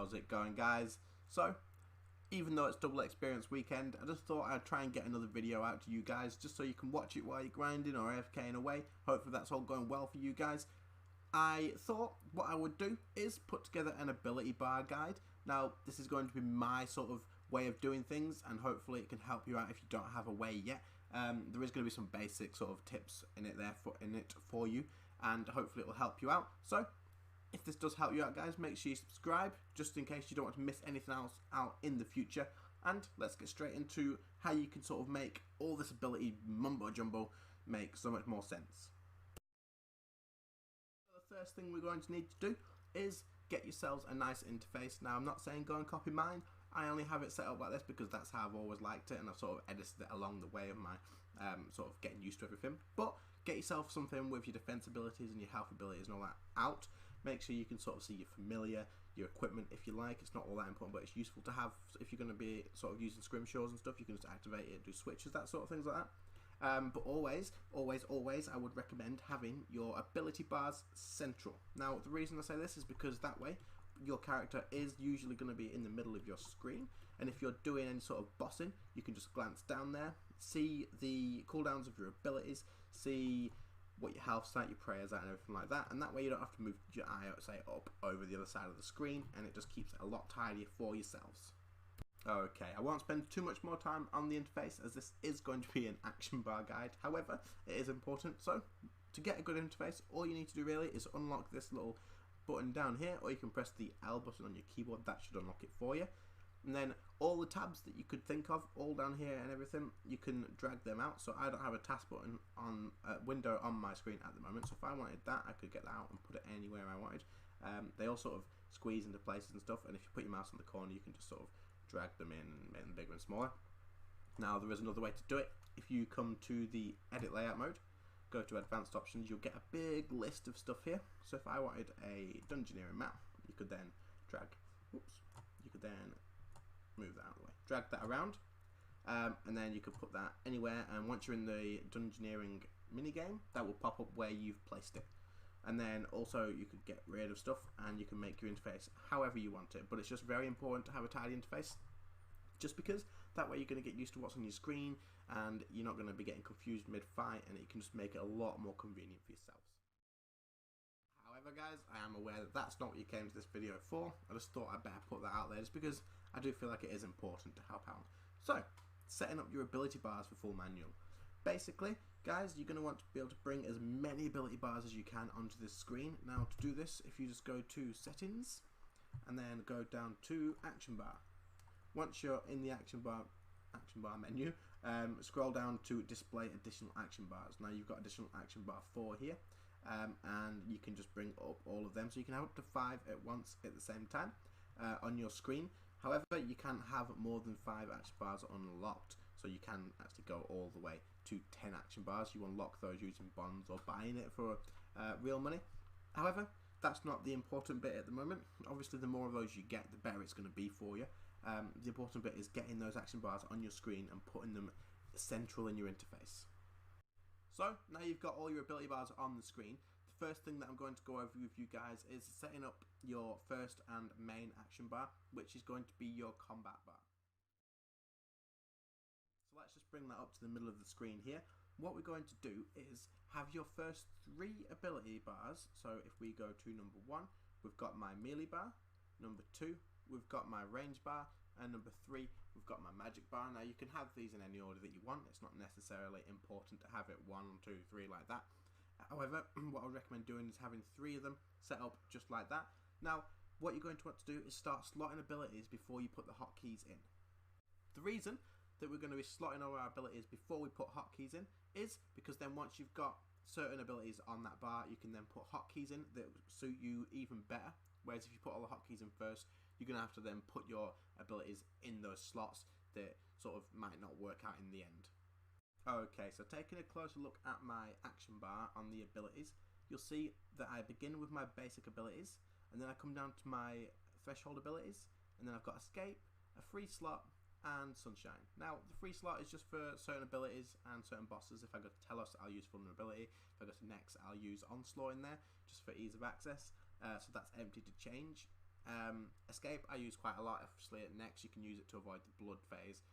How's it going, guys? So, even though it's double experience weekend, I just thought I'd try and get another video out to you guys just so you can watch it while you're grinding or AFKing away. Hopefully that's all going well for you guys. I thought what I would do is put together an ability bar guide. Now, this is going to be my sort of way of doing things, and hopefully it can help you out if you don't have a way yet. There is going to be some basic sort of tips in it for you, and hopefully it will help you out. So, if this does help you out, guys, make sure you subscribe, just in case you don't want to miss anything else out in the future. And let's get straight into how you can sort of make all this ability mumbo-jumbo make so much more sense. So the first thing we're going to need to do is get yourselves a nice interface. Now, I'm not saying go and copy mine. I only have it set up like this because that's how I've always liked it, and I've sort of edited it along the way of my sort of getting used to everything. But get yourself something with your defense abilities and your health abilities and all that out. Make sure you can sort of see your familiar, your equipment if you like. It's not all that important, but it's useful to have if you're going to be sort of using scrimshaws and stuff. You can just activate it, do switches, that sort of things like that. But always, I would recommend having your ability bars central. Now, the reason I say this is because that way your character is usually going to be in the middle of your screen, and if you're doing any sort of bossing, you can just glance down there, see the cooldowns of your abilities, see what your health's at, your prayers at, and everything like that, and that way you don't have to move your eye, say, up over the other side of the screen, and it just keeps it a lot tidier for yourselves. Okay, I won't spend too much more time on the interface, as this is going to be an action bar guide. However, it is important, so to get a good interface, all you need to do really is unlock this little button down here, or you can press the L button on your keyboard. That should unlock it for you. And then all the tabs that you could think of, all down here and everything, you can drag them out. So I don't have a task button on window on my screen at the moment, so if I wanted that, I could get that out and put it anywhere I wanted. They all sort of squeeze into places and stuff, and if you put your mouse in the corner, you can just sort of drag them in and make them bigger and smaller. Now, there is another way to do it. If you come to the edit layout mode, go to advanced options, you'll get a big list of stuff here. So if I wanted a dungeoneering map, you could then drag, you could then move that out of the way, drag that around, and then you could put that anywhere, and once you're in the dungeoneering minigame, that will pop up where you've placed it. And then also you could get rid of stuff, and you can make your interface however you want it, but it's just very important to have a tidy interface, just because that way you're going to get used to what's on your screen, and you're not going to be getting confused mid-fight, and it can just make it a lot more convenient for yourselves. However, guys, I am aware that that's not what you came to this video for. I just thought I'd better put that out there, just because I do feel like it is important to help out. So, setting up your ability bars for full manual. Basically, guys, you're going to want to be able to bring as many ability bars as you can onto this screen. Now, to do this, if you just go to Settings, and then go down to Action Bar. Once you're in the action bar menu, scroll down to Display Additional Action Bars. Now you've got Additional Action Bar 4 here, and you can just bring up all of them. So you can have up to 5 at once at the same time on your screen. However, you can't have more than 5 action bars unlocked. So you can actually go all the way to 10 action bars. You unlock those using bonds or buying it for real money. However, that's not the important bit at the moment. Obviously, the more of those you get, the better it's going to be for you. The important bit is getting those action bars on your screen and putting them central in your interface. So, now you've got all your ability bars on the screen, the first thing that I'm going to go over with you guys is setting up your first and main action bar, which is going to be your combat bar. So let's just bring that up to the middle of the screen here. What we're going to do is have your first 3 ability bars. So if we go to number 1, we've got my melee bar, number 2, we've got my range bar, and number 3, we've got my magic bar. Now you can have these in any order that you want. It's not necessarily important to have it 1, 2, 3 like that. However, what I would recommend doing is having 3 of them set up just like that. Now, what you're going to want to do is start slotting abilities before you put the hotkeys in. The reason that we're going to be slotting all our abilities before we put hotkeys in is because then once you've got certain abilities on that bar, you can then put hotkeys in that suit you even better. Whereas if you put all the hotkeys in first, you're going to have to then put your abilities in those slots that sort of might not work out in the end. Okay, so taking a closer look at my action bar on the abilities, you'll see that I begin with my basic abilities, and then I come down to my threshold abilities, and then I've got escape, a free slot, and sunshine. Now, the free slot is just for certain abilities and certain bosses. If I go to Telos, I'll use vulnerability. If I go to Next, I'll use onslaught in there, just for ease of access. So that's empty to change. Escape I use quite a lot. Obviously at next you can use it to avoid the blood phase,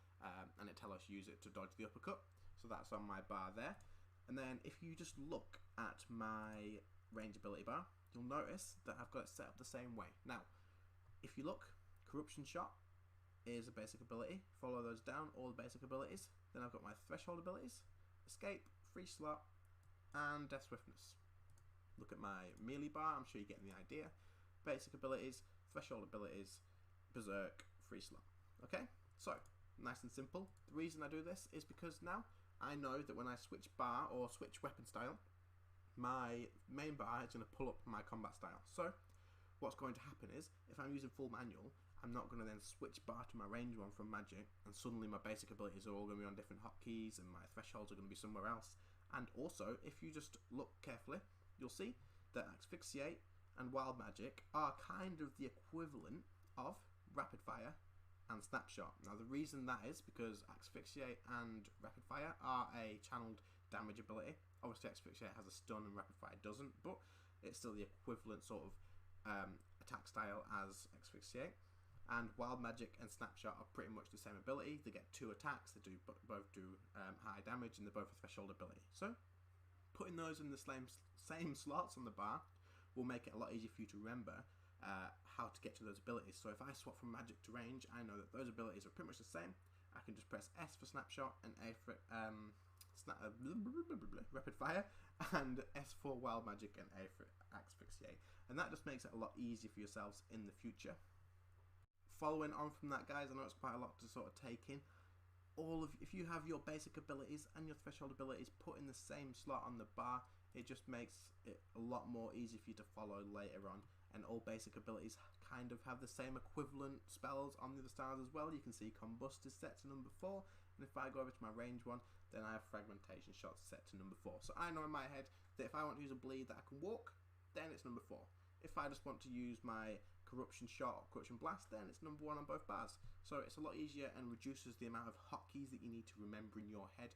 and it tells us use it to dodge the uppercut. So that's on my bar there. And then if you just look at my range ability bar, you'll notice that I've got it set up the same way. Now, if you look, Corruption Shot is a basic ability. Follow those down, all the basic abilities. Then I've got my Threshold abilities, Escape, Free Slot, and Death Swiftness. Look at my melee bar, I'm sure you're getting the idea. Basic abilities, Threshold abilities, Berserk, Free Slot. Okay, so nice and simple. The reason I do this is because now I know that when I switch bar or switch weapon style, my main bar is going to pull up my combat style. So what's going to happen is, if I'm using full manual, I'm not going to then switch bar to my range one from magic, and suddenly my basic abilities are all going to be on different hotkeys, and my thresholds are going to be somewhere else. And also, if you just look carefully, you'll see that Asphyxiate and Wild Magic are kind of the equivalent of Rapid Fire and Snapshot. Now the reason that is because Asphyxiate and Rapid Fire are a channeled damage ability. Obviously Asphyxiate has a stun and Rapid Fire doesn't, but it's still the equivalent sort of attack style as Asphyxiate. And Wild Magic and Snapshot are pretty much the same ability. They get 2 attacks, they both do high damage, and they're both a threshold ability. So putting those in the same slots on the bar will make it a lot easier for you to remember how to get to those abilities. So if I swap from magic to range, I know that those abilities are pretty much the same. I can just press S for Snapshot and A for Rapid Fire, and S for Wild Magic and A for Asphyxiate, and that just makes it a lot easier for yourselves in the future. Following on from that, guys, I know it's quite a lot to sort of take in. If you have your basic abilities and your threshold abilities put in the same slot on the bar, it just makes it a lot more easy for you to follow later on. And all basic abilities kind of have the same equivalent spells on the other styles as well. You can see Combust is set to number 4, and if I go over to my range one, then I have Fragmentation Shots set to number 4. So I know in my head that if I want to use a bleed that I can walk, then it's number 4. If I just want to use my Corruption Shot or Corruption Blast, then it's number 1 on both bars. So it's a lot easier and reduces the amount of hotkeys that you need to remember in your head,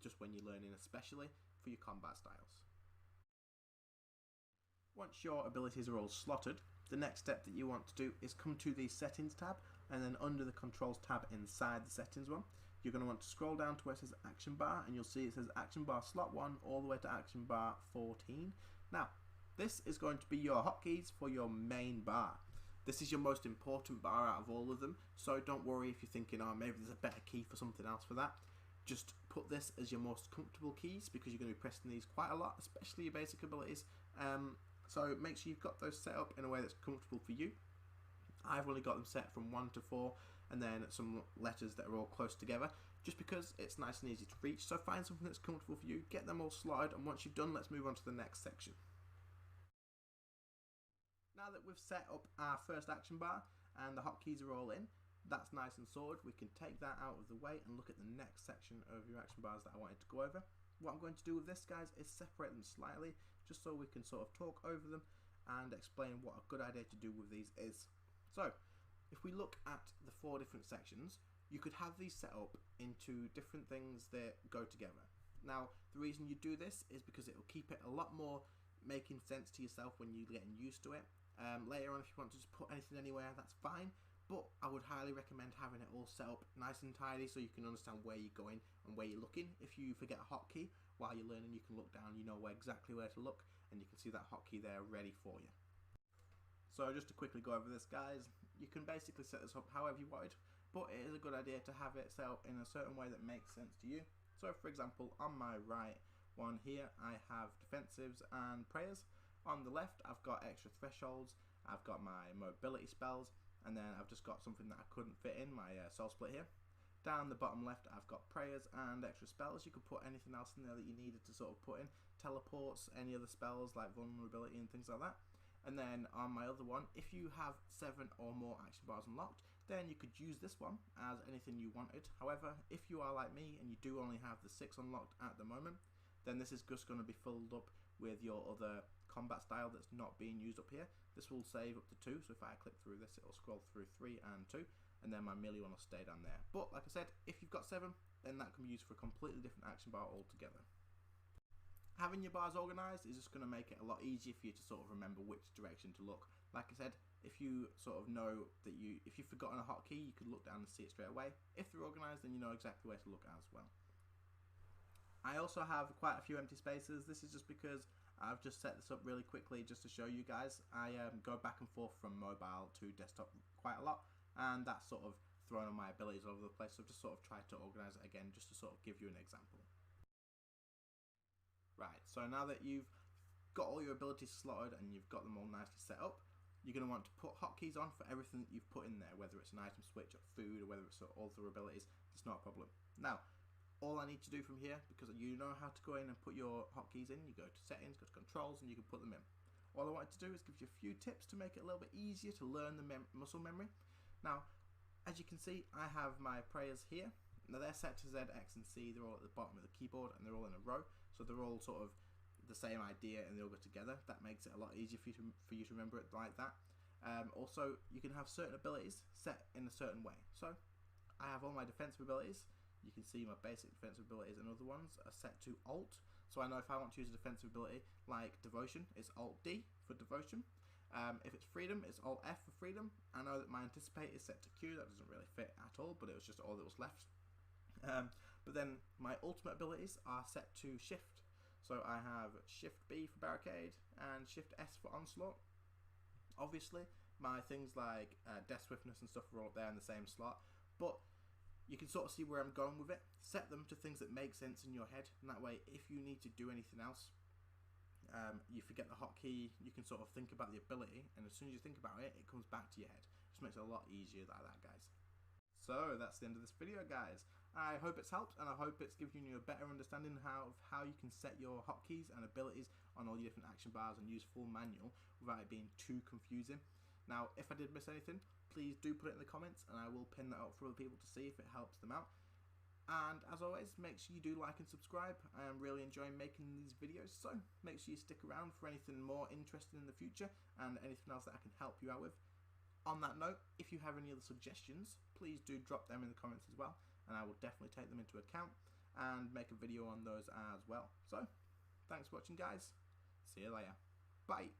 just when you're learning, especially for your combat styles. Once your abilities are all slotted, the next step that you want to do is come to the Settings tab, and then under the Controls tab inside the Settings one, you're going to want to scroll down to where it says Action Bar, and you'll see it says Action Bar Slot 1 all the way to Action Bar 14. Now, this is going to be your hotkeys for your main bar. This is your most important bar out of all of them, so don't worry if you're thinking, oh, maybe there's a better key for something else for that. Just put this as your most comfortable keys, because you're going to be pressing these quite a lot, especially your basic abilities. So make sure you've got those set up in a way that's comfortable for you. I've only got them set from 1 to 4, and then some letters that are all close together, just because it's nice and easy to reach. So find something that's comfortable for you, get them all slotted, and once you've done, let's move on to the next section. Now that we've set up our first action bar and the hotkeys are all in, that's nice and sorted, we can take that out of the way and look at the next section of your action bars that I wanted to go over. What I'm going to do with this, guys, is separate them slightly, just so we can sort of talk over them and explain what a good idea to do with these is. So, if we look at the 4 different sections, you could have these set up into different things that go together. Now, the reason you do this is because it will keep it a lot more making sense to yourself when you're getting used to it. Later on, if you want to just put anything anywhere, that's fine. But I would highly recommend having it all set up nice and tidy so you can understand where you're going and where you're looking. If you forget a hotkey while you're learning, you can look down, you know exactly where to look, and you can see that hotkey there ready for you. So just to quickly go over this, guys, you can basically set this up however you wanted, but it is a good idea to have it set up in a certain way that makes sense to you. So for example, on my right one here, I have defensives and prayers. On the left, I've got extra thresholds, I've got my mobility spells, and then I've just got something that I couldn't fit in, my soul split here. Down the bottom left, I've got prayers and extra spells. You could put anything else in there that you needed to sort of put in. Teleports, any other spells like vulnerability and things like that. And then on my other one, if you have 7 or more action bars unlocked, then you could use this one as anything you wanted. However, if you are like me and you do only have the 6 unlocked at the moment, then this is just going to be filled up with your other combat style that's not being used up here. This will save up to 2, so if I click through this, it'll scroll through 3 and 2, and then my melee one will stay down there. But like I said, if you've got 7, then that can be used for a completely different action bar altogether. Having your bars organised is just going to make it a lot easier for you to sort of remember which direction to look. Like I said, if you sort of know that if you've forgotten a hotkey, you can look down and see it straight away. If they're organised, then you know exactly where to look as well. I also have quite a few empty spaces. This is just because I've just set this up really quickly just to show you guys. I go back and forth from mobile to desktop quite a lot, and that's sort of thrown on my abilities all over the place, so I've just sort of tried to organise it again just to sort of give you an example. Right, so now that you've got all your abilities slotted and you've got them all nicely set up, you're going to want to put hotkeys on for everything that you've put in there, whether it's an item switch or food or whether it's all other abilities. It's not a problem. Now, all I need to do from here, because you know how to go in and put your hotkeys in, you go to settings, go to controls, and you can put them in. All I wanted to do is give you a few tips to make it a little bit easier to learn the muscle memory. Now, as you can see, I have my prayers here. Now they're set to Z, X, and C. They're all at the bottom of the keyboard, and they're all in a row, so they're all sort of the same idea, and they all go together. That makes it a lot easier for you to remember it like that. Also, you can have certain abilities set in a certain way. So, I have all my defensive abilities. You can see my basic defensive abilities and other ones are set to Alt. So I know if I want to use a defensive ability like Devotion, it's Alt D for Devotion. If it's Freedom, it's Alt F for Freedom. I know that my Anticipate is set to Q. That doesn't really fit at all, but it was just all that was left. But then my ultimate abilities are set to Shift. So I have Shift B for Barricade and Shift S for Onslaught. Obviously, my things like Death Swiftness and stuff are all up there in the same slot, but you can sort of see where I'm going with it. Set them to things that make sense in your head, and that way if you need to do anything else, you forget the hotkey, you can sort of think about the ability, and as soon as you think about it, it comes back to your head. It just makes it a lot easier like that, guys. So that's the end of this video, guys. I hope it's helped, and I hope it's given you a better understanding of how you can set your hotkeys and abilities on all your different action bars and use full manual without it being too confusing. Now, if I did miss anything, please do put it in the comments, and I will pin that up for other people to see if it helps them out. And as always, make sure you do like and subscribe. I am really enjoying making these videos, so make sure you stick around for anything more interesting in the future and anything else that I can help you out with. On that note, if you have any other suggestions, please do drop them in the comments as well, and I will definitely take them into account and make a video on those as well. So, thanks for watching, guys. See you later. Bye.